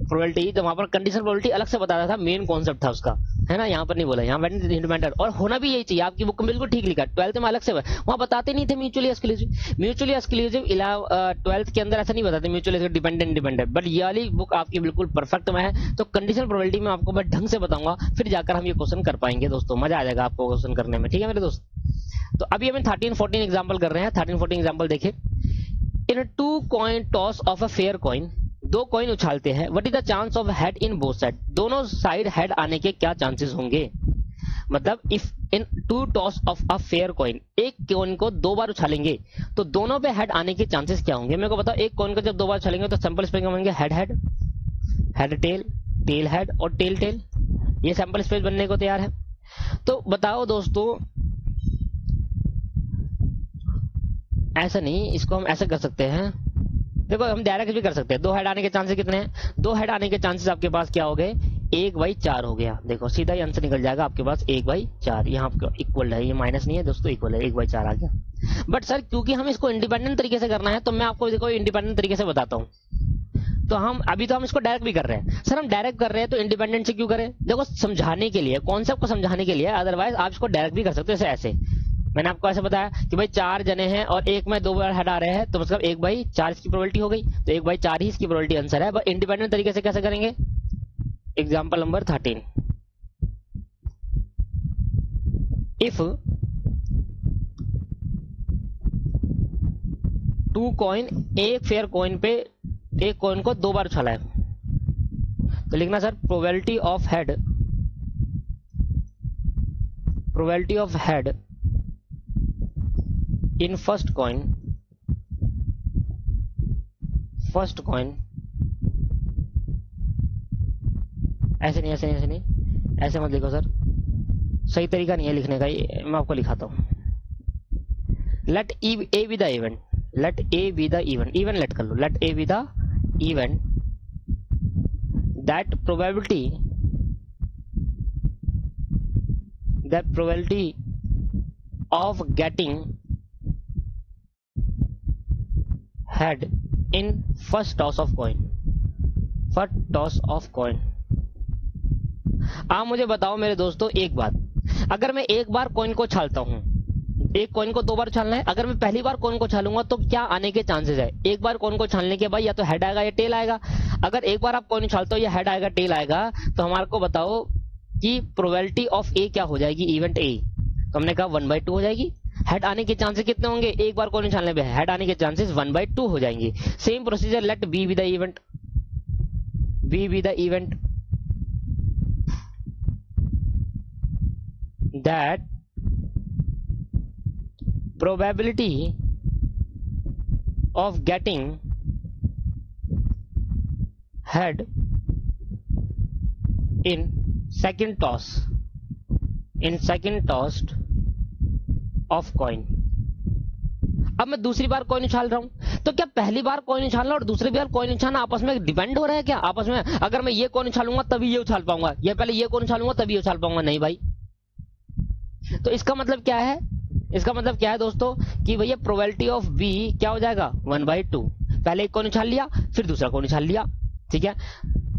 S1: प्रोबेबिलिटी, तो वहां पर कंडीशनल प्रोबेबिलिटी अलग से बताया था, मेन कॉन्सेप्ट था उसका, है ना। यहाँ पर नहीं बोला, यहाँ इंडिपेंडेंट, और होना भी यही चाहिए। आपकी बुक में बिल्कुल ठीक लिखा, 12th में अलग से वहां बताते नहीं थे mutually exclusive. Mutually exclusive 12th के अंदर ऐसा नहीं बताते म्यूचुअली डिपेंडेंट, बट ये वाली बुक आपकी बिल्कुल परफेक्ट में है। तो कंडीशनल प्रोबेबिलिटी में आपको मैं ढंग से बताऊंगा, फिर जाकर हम ये क्वेश्चन कर पाएंगे दोस्तों, मजा आ जाएगा आपको क्वेश्चन करने में। ठीक है मेरे दोस्त, तो अभी हम 13-14 एग्जांपल कर रहे हैं। 13-14 एग्जांपल देखें। In two coin toss of a fair coin, दो कॉइन उछालते हैं, what is the chance of head in both side, दोनों साइड हेड आने के क्या चांसेस होंगे। मतलब if in two toss of a fair coin, एक कॉइन को दो बार उछालेंगे तो दोनों पे हेड आने के चांसेस क्या होंगे। मेरे को बताओ, एक कॉइन को जब दो बार उछालेंगे तो सैंपल स्पेस बनेंगे head head, head tail, tail head और टेल टेल, ये सैंपल स्पेस बनने को तैयार है। तो बताओ दोस्तों, ऐसा नहीं, इसको हम ऐसे कर सकते हैं। देखो हम डायरेक्ट भी कर सकते हैं। 2 हेड आने के चांसेस कितने हैं? 2 हेड आने के चांसेस आपके पास क्या हो गए? 1/4 हो गया। देखो सीधा ही आंसर निकल जाएगा आपके पास 1/4। यहाँ आपका इक्वल है, ये माइनस नहीं है दोस्तों, इक्वल है, 1/4 आ गया। बट सर क्योंकि हम इसको इंडिपेंडेंट तरीके से करना है तो मैं आपको देखो इंडिपेंडेंट तरीके से बताता हूँ। तो हम अभी तो हम इसको डायरेक्ट भी कर रहे हैं। सर हम डायरेक्ट कर रहे हैं तो इंडिपेंडेंट से क्यों करें? देखो समझाने के लिए, कॉन्सेप्ट को समझाने के लिए। अदरवाइज आप इसको डायरेक्ट भी कर सकते हो, जैसे ऐसे मैंने आपको ऐसे बताया कि भाई 4 जने हैं और एक में 2 बार हेड आ रहे हैं, तो मतलब 1/4 इसकी प्रोबेबिलिटी हो गई, तो 1/4 ही इसकी प्रोबेबिलिटी आंसर है। बट इंडिपेंडेंट तरीके से कैसे करेंगे? एग्जाम्पल नंबर 13, इफ 2 कॉइन, एक फेयर कॉइन पे एक कॉइन को 2 बार उछाला है, तो लिखना sir probability of head, probability of head in first coin, first coin, ऐसे नहीं ऐसे नहीं ऐसे नहीं, ऐसे मत लिखो सर, सही तरीका नहीं है लिखने का, मैं आपको लिखाता हूं। Let A be the event, let A be the event, even let कर लो, let A be the event that probability of getting head in first toss of coin, first toss of coin. आप मुझे बताओ मेरे दोस्तों एक बात, अगर मैं एक बार कॉइन को छालता हूं, एक कॉइन को 2 बार छालना है, अगर मैं पहली बार कॉइन को छालूंगा तो क्या आने के चांसेस है? एक बार कॉइन को छालने के बाद या तो हेड आएगा या टेल आएगा। अगर एक बार आप कॉइन छालते हो या हेड आएगा टेल आएगा, तो हमारे को बताओ कि प्रोबेबिलिटी ऑफ ए क्या हो जाएगी, इवेंट ए। तो हमने कहा 1/2 हो जाएगी। हेड आने के चांसेस कितने होंगे? एक बार कॉइन छालने पे हेड आने के चांसेस 1/2 हो जाएंगे। Same procedure, let B be the event, B be the event that probability of getting head in second toss, in second toss of coin। अब मैं दूसरी बार कॉइन उछाल रहा हूं, तो क्या पहली बार कॉइन उछालना और दूसरी बार कॉइन उछालना आपस में डिपेंड हो रहा है क्या? आपस में अगर मैं ये कॉइन उछालूंगा तभी ये उछाल पाऊंगा, या पहले ये कॉइन उछालूंगा तभी ये उछाल पाऊंगा? नहीं भाई। तो इसका मतलब क्या है? इसका मतलब क्या है दोस्तों कि भैया प्रोबेबिलिटी ऑफ बी क्या हो जाएगा? 1/2। पहले एक कॉइन उछाल लिया, फिर दूसरा कॉइन उछाल लिया, ठीक है,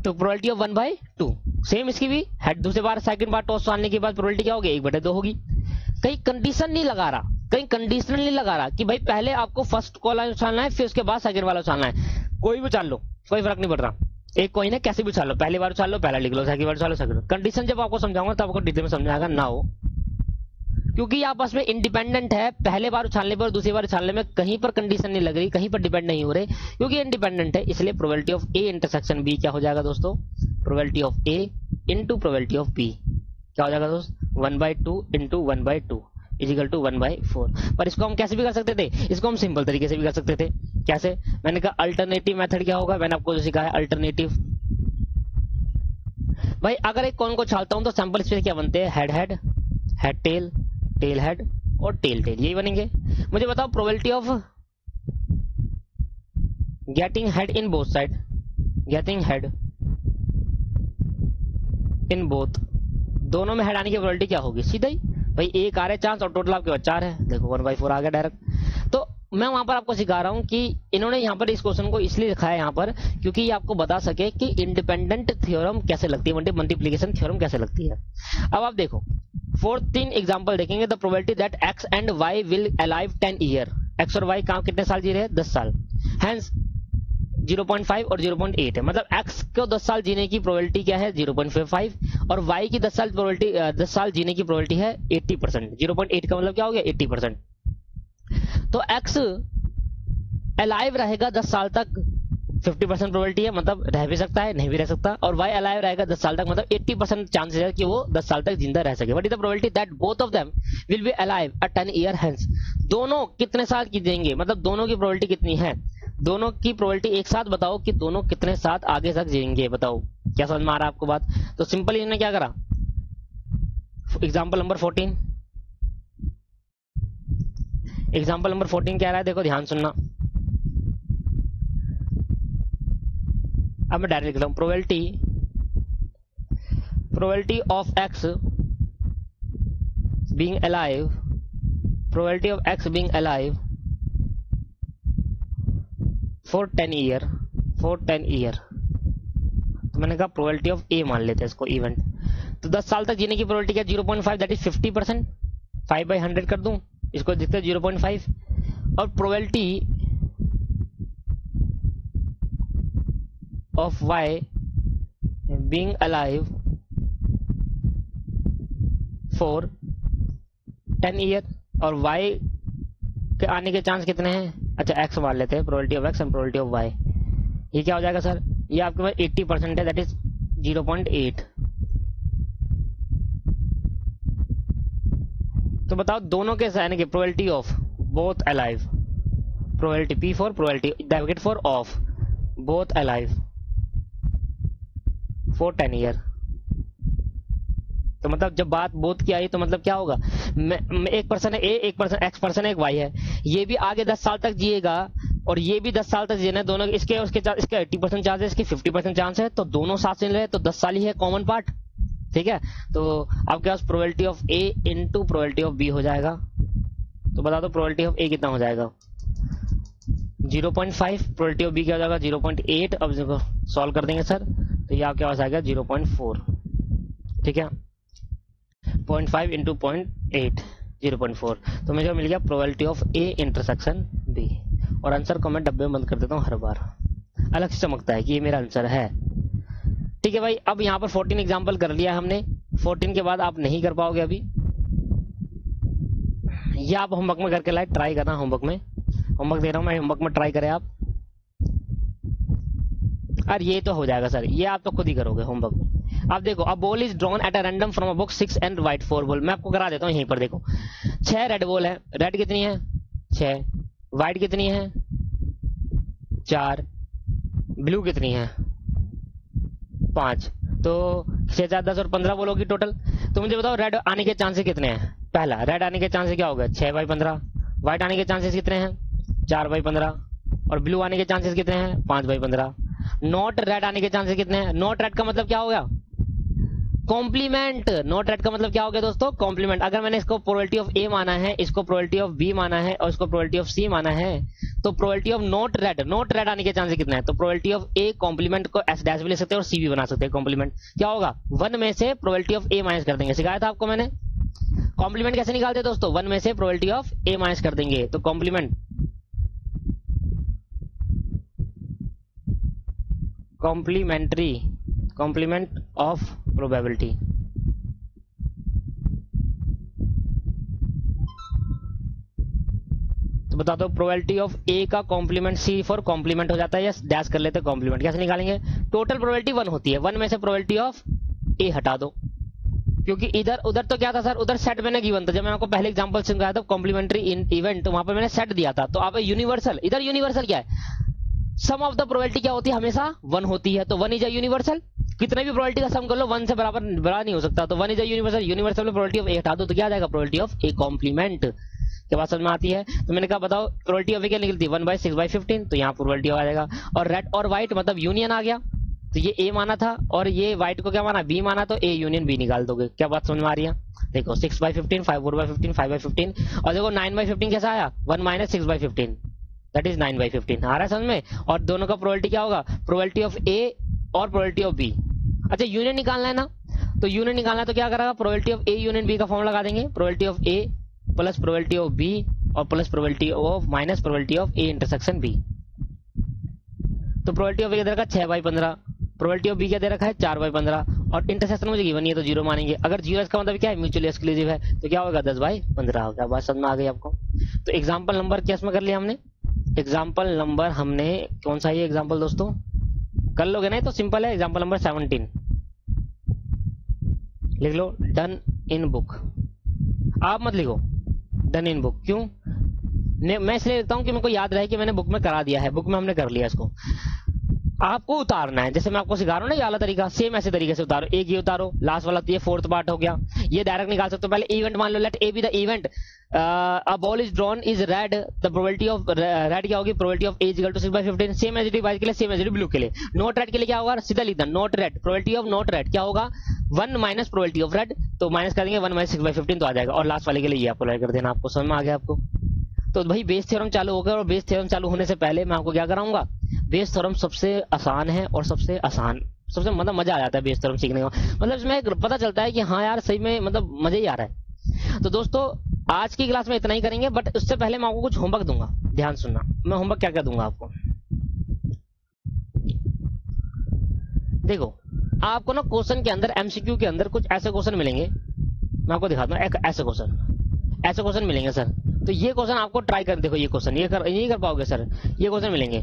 S1: तो प्रोबेबिलिटी ऑफ 1/2। सेम इसकी भी, हेड दूसरे बार सेकंड बार टॉस उछालने के बाद प्रोबेबिलिटी क्या होगी? 1/2 होगी। कहीं कंडीशन नहीं लगा रहा, कहीं कंडीशनल नहीं लगा रहा कि भाई पहले आपको फर्स्ट कॉल उछालना है फिर उसके बाद सेकंड वाला उछालना है। कोई भी उछाल लो, कोई फर्क नहीं पड़ रहा। एक कॉइन है, कैसे भी उछाल लो, पहली बार उछाल लो, पहला लिख लो, सेकंड बार उछालो, सेकंड। कंडीशन जब आपको समझाऊंगा तब आपको डिटेल में समझ आएगा ना हो, क्योंकि आपस में इंडिपेंडेंट है। पहले बार उछालने पर और दूसरी बार उछालने में कहीं पर कंडीशन नहीं लग रही, कहीं पर डिपेंड नहीं हो रहे, क्योंकि इंडिपेंडेंट है। इसलिए probability of A intersection B क्या हो जाएगा दोस्तों? Probability of A into probability of B क्या हो जाएगा दोस्त? 1/2 इंटू 1/2 इजिकल टू 1/4। पर इसको हम कैसे भी कर सकते थे? इसको हम सिंपल तरीके से भी कर सकते थे। कैसे? मैंने कहा अल्टरनेटिव मेथड क्या होगा, मैंने आपको जो सिखाया अल्टरनेटिव। भाई अगर एक कॉइन को छालता हूं तो सैंपल स्पेस क्या बनते हैं? Head head, head tail, tail head और टेल टेल, यही बनेंगे। मुझे बताओ probability of getting head in both side, getting head in both, दोनों में हेड आने की प्रोबेबिलिटी क्या होगी? सीधा ही भाई एक आ रहा है चांस और टोटल आपके पास 4 है। देखो 1/4 आ गया डायरेक्ट। तो मैं वहां पर आपको सिखा रहा हूं कि इन्होंने यहाँ पर इस क्वेश्चन को इसलिए लिखा है यहाँ पर क्योंकि ये आपको बता सके कि इंडिपेंडेंट थ्योरम कैसे लगती है, मल्टीप्लिकेशन थ्योरम कैसे लगती है। अब आप देखो 3 एग्जांपल देखेंगे। The probability that X and Y will alive 10 year, X और वाई कहां कितने साल जी रहे हैं? 10 साल। हेंस 0.5 और 0.8 है, मतलब एक्स को 10 साल जीने की प्रोबेबिलिटी क्या है? 0.5 और वाई की 10 साल जीने की प्रोबेबिलिटी है 80%। 0.8 का मतलब क्या हो गया? 80%। तो एक्स अलाइव रहेगा 10 साल तक, 50% प्रोबेबिलिटी है, मतलब रह भी सकता है नहीं भी रह सकता। और वाई अलाइव रहेगा 10 साल तक, मतलब 80% चांसेस है कि वो 10 साल तक जिंदा रह सके। What is the probability that both of them will be alive a 10 year hence? दोनों कितने साल की जिएंगे, मतलब दोनों की प्रोबेबिलिटी कितनी है? दोनों की प्रोबेबिलिटी एक साथ बताओ कि दोनों कितने साथ आगे तक जिएंगे, बताओ। क्या समझ में आ रहा है आपको बात? तो सिंपल इन्होंने क्या करा, एग्जाम्पल नंबर 14, एग्जाम्पल नंबर 14 क्या रहा है, देखो ध्यान सुनना। अब मैं डायरेक्ट लिख रहा हूं, probability of x being alive, probability of x being alive for 10 year, तो मैंने कहा प्रोबेबिलिटी ऑफ ए मान लेते हैं इसको इवेंट। तो 10 साल तक जीने की प्रोबेबिलिटी क्या, 0.5, दैट इज 50%। 5/100 कर दूं, इसको देखते हैं 0.5। और probability of Y being alive for 10 year, और वाई के आने के चांस कितने हैं, अच्छा एक्स मान लेते हैं, probability of X and probability of Y. ये क्या हो जाएगा सर, ये आपके पास 80% है, दैट इज 0.8। तो बताओ दोनों के यानी कि probability of both alive, probability P for probability bracket for of both alive for 10 year. तो मतलब जब बात बोथ की आई तो मतलब क्या होगा, एक पर्सन है ए, एक पर्सन एक्स पर्सन है, एक वाई है, ये भी आगे 10 साल तक जिएगा और ये भी 10 साल तक जीना है, दोनों इसके 80% चांस है, इसके 50% चांस है, तो दोनों साथ से रहे तो 10 साल ही है कॉमन पार्ट, ठीक है। तो आपके पास probability of A into probability of B हो जाएगा। तो बता दो प्रोबेबिलिटी ऑफ ए कितना हो जाएगा, 0.5, प्रोबेबिलिटी ऑफ बी क्या हो जाएगा 0.8। अब देखो सॉल्व कर देंगे सर, तो ये आपके पास आएगा 0.4, ठीक है। 0.5 इंटू 0.8 0.4, तो मुझे मिल गया probability of A intersection B. और आंसर को मैं डब्बे में बंद कर देता हूँ, हर बार अलग से चमकता है कि ये मेरा आंसर है, ठीक है भाई। अब यहाँ पर 14 एग्जाम्पल कर लिया हमने, 14 के बाद आप नहीं कर पाओगे अभी, ये आप होमवर्क में करके लाइक ट्राई करना, होमवर्क में होमवर्क दे रहा हूँ मैं, होमवर्क में ट्राई करें आप। अरे ये तो हो जाएगा सर, ये आप तो खुद ही करोगे होमवर्क में। अब देखो, अ ball is drawn at a random from a book 6 and white 4 ball. मैं आपको करा देता हूँ यहीं पर, देखो 6 रेड बॉल है, रेड कितनी है 6, व्हाइट कितनी है 4, ब्लू कितनी है 5, तो 6 4 10 और 15 बॉल होगी टोटल। तो मुझे बताओ रेड आने के चांसेस कितने हैं। पहला, रेड आने के चांसेस क्या हो गए 6/15, व्हाइट आने के चांसेस कितने हैं 4/15, और ब्लू आने के चांसेस कितने हैं 5/15। नॉट रेड आने के चांसेस कितने हैं, नॉट रेड का मतलब क्या हो गया कॉम्प्लीमेंट, नॉट रेड का मतलब क्या हो गया दोस्तों कॉम्प्लीमेंट। अगर मैंने इसको प्रोबेबिलिटी ऑफ ए माना है, इसको प्रोबेबिलिटी ऑफ बी माना है और इसको प्रोबेबिलिटी ऑफ सी माना है, तो प्रोबेबिलिटी ऑफ नॉट रेड आने के चांसेस कितना है, तो प्रोबेबिलिटी ऑफ ए कॉम्प्लीमेंट को एस डैश भी ले सकते हैं और सी भी बना सकते हैं कॉम्प्लीमेंट। क्या होगा 1 में से प्रोबेबिलिटी ऑफ ए माइनस कर देंगे, सिखाया था आपको मैंने। कॉम्प्लीमेंट कैसे निकालते हैं दोस्तों, 1 में से प्रोबेबिलिटी ऑफ ए माइनस कर देंगे, तो कॉम्प्लीमेंट कॉम्प्लीमेंट ऑफ प्रोबेबिलिटी। तो बता दो प्रोबेबिलिटी ऑफ ए का कॉम्प्लीमेंट सी फॉर कॉम्प्लीमेंट हो जाता है, यस डैश कर लेते हैं कॉम्प्लीमेंट। कैसे निकालेंगे, टोटल प्रोबेबिलिटी 1 होती है, 1 में से प्रोबेबिलिटी ऑफ ए हटा दो, क्योंकि इधर उधर तो क्या था सर, उधर सेट मैंने गिवन था, जब मैंने आपको पहले एग्जांपल समझाया था कॉम्प्लीमेंट्री इवेंट, तो वहां पे मैंने सेट दिया था। तो आप यूनिवर्सल, इधर यूनिवर्सल क्या है, सम ऑफ द प्रोबेबिलिटी क्या होती है हमेशा 1 होती है, तो 1 इज अ यूनिवर्सल। कितने भी प्रोबेबिलिटी का सम कर लो 1 से बराबर बड़ा नहीं हो सकता, तो 1 इज अ यूनिवर्सल, यूनिवर्सल में प्रोबेबिलिटी ऑफ ए हटा दो तो क्या आ जाएगा प्रोबेबिलिटी ऑफ ए कॉम्प्लीमेंट। के बाद समझ में आती है। तो मैंने कहा बताओ प्रोबेबिलिटी ऑफ ए क्या निकलती है 1/6/15, तो यहाँ प्रोबेबिलिटी आ जाएगा। और रेड और व्हाइट मतलब यूनियन आ गया, तो ये ए माना था और ये व्हाइट को क्या माना बी माना, तो ए यूनियन बी निकाल दोगे। क्या बात समझ में आ रही है, देखो 6/15, 4/15, 5/15, और देखो 9/15 कैसा आया 1 - 6/15 दैट इज 9/15, आ रहा है समझ में। और दोनों का प्रोबेबिलिटी क्या होगा, प्रोबेबिलिटी ऑफ ए और प्रोबेबिलिटी ऑफ बी। अच्छा यूनियन निकालना है ना, तो यूनियन निकालना है तो क्या करेगा, probability of A union B का फॉर्म लगा देंगे, probability of A plus probability of B और plus probability of minus probability of A intersection B. तो प्रोबेबिलिटी ऑफ ए दे रखा है 6/15, प्रोबेबिलिटी ऑफ बी क्या दे रखा है 4/15, और इंटरसेक्शन मुझे गिवन है तो 0 मानेंगे। अगर 0 इसका मतलब क्या है म्यूचुअली एक्सक्लूसिव है, तो क्या होगा 10/15 होगा। बात समझ में आ गई आपको। तो एग्जाम्पल नंबर क्या इसमें कर लिया हमने, एग्जाम्पल नंबर हमने कौन सा ये एग्जाम्पल दोस्तों कर लोगे ना, तो सिंपल है, एग्जाम्पल नंबर 17 लिख लो, डन इन बुक। आप मत लिखो डन इन बुक, क्यों मैं इसलिए लिखता हूं कि मेरे को याद रहे कि मैंने बुक में करा दिया है, बुक में हमने कर लिया इसको। आपको उतारना है। जैसे मैं आपको सिखा रहा हूँ ना ये वाला तरीका, सेम ऐसे तरीके से उतारो। एक ये उतारो, लास्ट वाला, तो ये फोर्थ पार्ट हो गया। ये डायरेक्ट निकाल सकते हो। पहले इवेंट मान लो, let A be the event, a ball is drawn is red, the probability of red क्या होगी, probability of A is equal to 6/15। Same as it is white के लिए, same as it is blue के लिए। Not red के लिए क्या होगा, सीधा लिखना not red, probability of not red क्या होगा 1 माइनस प्रोबेबिलिटी ऑफ रेड, तो माइनस कर देंगे 1 माइनस 6/15 तो आ जाएगा। और लास्ट वाले के लिए ये अप्लाई कर देना। आपको समझ में आ गया आपको? तो भाई बेस थ्योरम चालू हो गया, और बेस थ्योरम चालू होने से पहले मैं आपको क्या कराऊंगा, बेस थ्योरम सबसे आसान है और सबसे मतलब मजा आ जाता है बेस थ्योरम सीखने का। मतलब इसमें पता चलता है कि हाँ यार सही में मतलब मजा ही आ रहा है। तो दोस्तों आज की क्लास में इतना ही करेंगे, बट उससे पहले मैं आपको कुछ होमवर्क दूंगा। ध्यान सुनना, मैं होमवर्क क्या क्या दूंगा आपको। देखो आपको ना क्वेश्चन के अंदर, एमसीक्यू के अंदर कुछ ऐसे क्वेश्चन मिलेंगे, मैं आपको दिखाता हूँ। एक ऐसे क्वेश्चन मिलेंगे सर, तो ये क्वेश्चन आपको ट्राई कर देखो। ये क्वेश्चन ये नहीं कर पाओगे सर, ये क्वेश्चन मिलेंगे।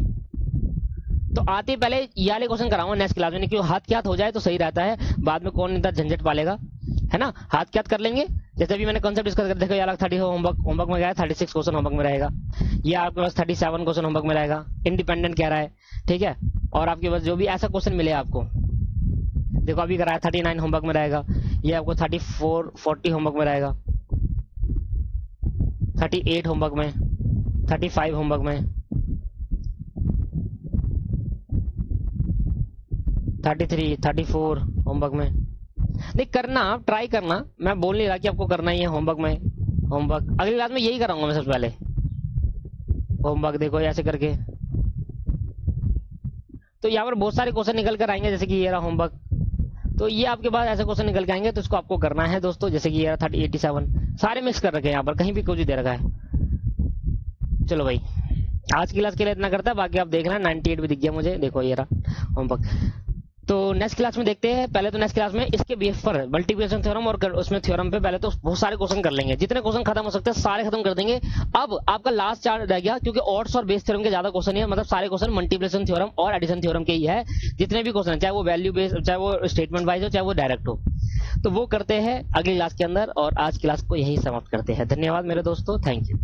S1: तो आते पहले ये वाले क्वेश्चन कराऊंगा नेक्स्ट क्लास में, क्यों हाथ क्या हो जाए तो सही रहता है, बाद में कौन इतना झंझट पालेगा, है ना। हाथ क्या कर लेंगे, जैसे अभी मैंने कॉन्सेप्ट डिस्कस कर, देखो ये अलग 30 होमवर्क में गया है, 36 क्वेश्चन होमवर्क में रहेगा। ये आपके पास 37 क्वेश्चन होमवर्क में रहेगा। इंडिपेंडेंट कह रहा है, ठीक है। और आपके पास जो भी ऐसा क्वेश्चन मिले आपको, देखो अभी कराया 39 होमवर्क में रहेगा। ये आपको 40 होमवर्क में रहेगा, 38 होमवर्क में, 35 होमवर्क में, 33, 34 होमवर्क में। नहीं करना, आप ट्राई करना, मैं बोल नहीं रहा कि आपको करना ही है होमवर्क में। होमवर्क अगली क्लास में यही कराऊंगा मैं सबसे पहले। होमवर्क देखो ऐसे करके, तो यहाँ पर बहुत सारे क्वेश्चन निकल कर आएंगे, जैसे कि ये रहा होमवर्क। तो ये आपके पास ऐसे क्वेश्चन निकल के आएंगे, तो इसको आपको करना है दोस्तों। जैसे कि ये 87 सारे मिक्स कर रखे हैं यहाँ पर, कहीं भी कुछ दे रखा है। चलो भाई आज की क्लास के लिए इतना करता है, बाकी आप देख रहे हैं 98 भी दिख गया मुझे, देखो ये रहा होमवर्क। तो नेक्स्ट क्लास में देखते हैं। पहले तो नेक्स्ट क्लास में इसके बेस पर मल्टीप्लिकेशन थ्योरम और उसमें थ्योरम पे पहले तो बहुत सारे क्वेश्चन कर लेंगे, जितने क्वेश्चन खत्म हो सकते हैं सारे खत्म कर देंगे। अब आपका लास्ट चार्ट रह गया, क्योंकि ऑड्स और बेस थ्योरम के ज्यादा क्वेश्चन है, मतलब सारे क्वेश्चन मल्टीप्लिकेशन थ्योरम और एडिशन थ्योरम के ही है। जितने भी क्वेश्चन चाहे वो वैल्यू बेस्ड, चाहे वो स्टेटमेंट वाइज हो, चाहे वो डायरेक्ट हो, तो वो करते हैं अगली क्लास के अंदर। और आज क्लास को यही समाप्त करते हैं। धन्यवाद मेरे दोस्तों, थैंक यू।